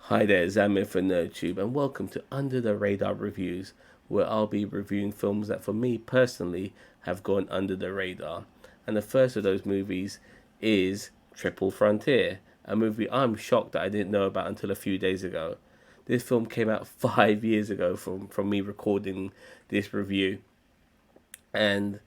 Hi there, Zamir for NerdTube, and welcome to Under the Radar Reviews, where I'll be reviewing films that, for me personally, have gone under the radar. And the first of those movies is Triple Frontier, a movie I'm shocked that I didn't know about until a few days ago. This film came out 5 years ago from me recording this review, and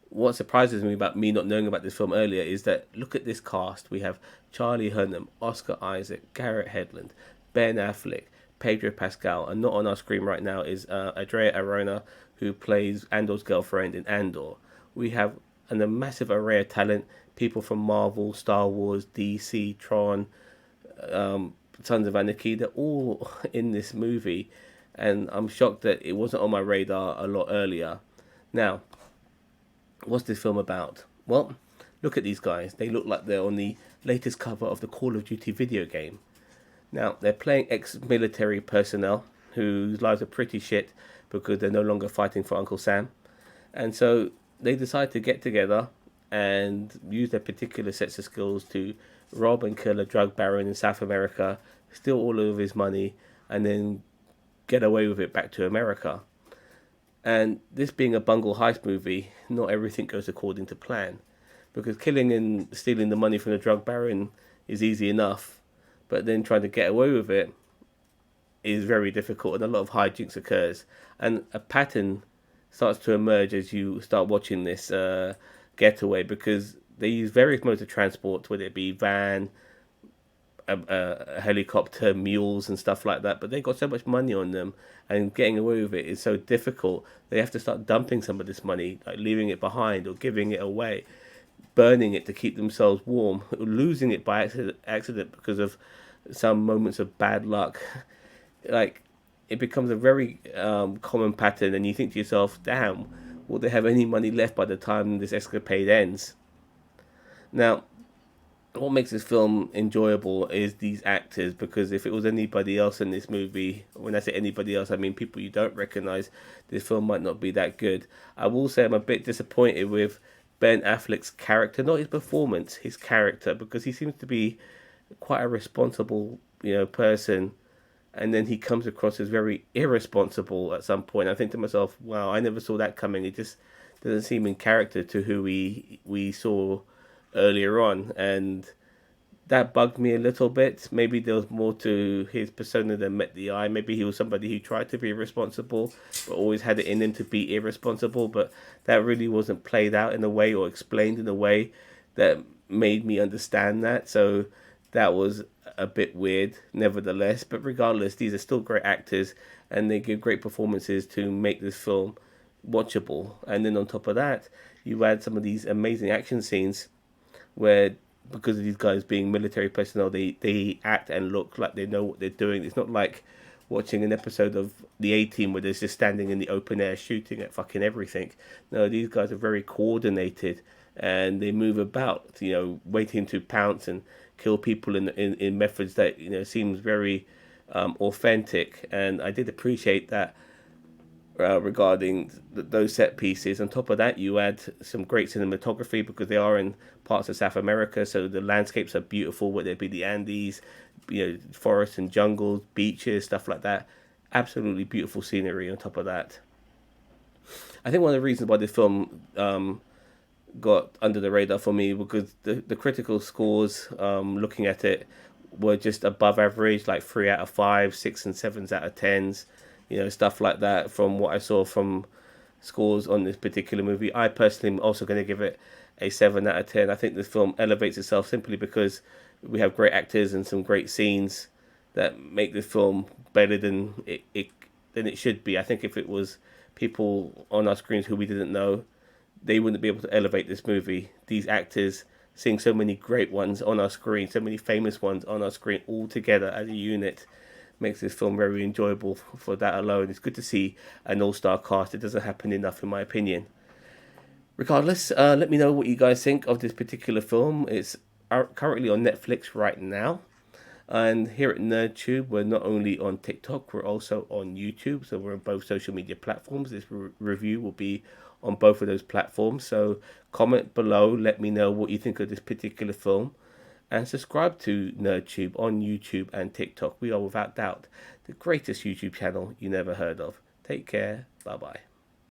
what surprises me about me not knowing about this film earlier is that look at this cast. We have Charlie Hunnam, Oscar Isaac, Garrett Hedlund, Ben Affleck, Pedro Pascal, and not on our screen right now is Adria Arona, who plays Andor's girlfriend in Andor. We have a massive array of talent, people from Marvel, Star Wars, DC, Tron, Sons of Anarchy. They're all in this movie, and I'm shocked that it wasn't on my radar a lot earlier. Now, what's this film about? Well, look at these guys. They look like they're on the latest cover of the Call of Duty video game. Now, they're playing ex military personnel whose lives are pretty shit because they're no longer fighting for Uncle Sam. And so they decide to get together and use their particular sets of skills to rob and kill a drug baron in South America, steal all of his money, and then get away with it back to America. And this being a bungle heist movie, not everything goes according to plan. Because killing and stealing the money from the drug baron is easy enough, but then trying to get away with it is very difficult, and a lot of hijinks occurs. And a pattern starts to emerge as you start watching this getaway, because they use various modes of transport, whether it be van, a helicopter, mules, and stuff like that. But they got so much money on them, and getting away with it is so difficult. They have to start dumping some of this money, like leaving it behind or giving it away, burning it to keep themselves warm, losing it by accident because of some moments of bad luck. Like, it becomes a very common pattern, and you think to yourself, "Damn, will they have any money left by the time this escapade ends?" Now, what makes this film enjoyable is these actors, because if it was anybody else in this movie, when I say anybody else, I mean people you don't recognize, this film might not be that good. I will say I'm a bit disappointed with Ben Affleck's character, not his performance, his character, because he seems to be quite a responsible, person, and then he comes across as very irresponsible at some point. I think to myself, wow, I never saw that coming. It just doesn't seem in character to who we saw earlier on, and that bugged me a little bit. Maybe there was more to his persona than met the eye. Maybe he was somebody who tried to be responsible, but always had it in him to be irresponsible. But that really wasn't played out in a way or explained in a way that made me understand that. So that was a bit weird, nevertheless. But regardless, these are still great actors, and they give great performances to make this film watchable. And then on top of that, you add some of these amazing action scenes where, because of these guys being military personnel, they act and look like they know what they're doing. It's not like watching an episode of the A Team where they're just standing in the open air shooting at fucking everything. No, these guys are very coordinated, and they move about, waiting to pounce and kill people in methods that seems very authentic. And I did appreciate that regarding those set pieces. On top of that, you add some great cinematography because they are in parts of South America, so the landscapes are beautiful, whether it be the Andes, forests and jungles, beaches, stuff like that. Absolutely beautiful scenery on top of that. I think one of the reasons why this film got under the radar for me because the critical scores, looking at it, were just above average, like 3 out of 5, 6 and 7s out of 10s, stuff like that. From what I saw from scores on this particular movie, I personally am also going to give it a 7 out of 10. I think this film elevates itself simply because we have great actors and some great scenes that make this film better than it should be. I think if it was people on our screens who we didn't know, they wouldn't be able to elevate this movie. These actors, seeing so many great ones on our screen, so many famous ones on our screen, all together as a unit, makes this film very enjoyable for that alone. It's good to see an all-star cast. It doesn't happen enough, in my opinion. Regardless, let me know what you guys think of this particular film. It's currently on Netflix right now. And here at NerdTube, we're not only on TikTok, we're also on YouTube. So we're on both social media platforms. This review will be on both of those platforms. So comment below, let me know what you think of this particular film. and subscribe to NerdTube on YouTube and TikTok. We are without doubt the greatest YouTube channel you never heard of. Take care. Bye bye.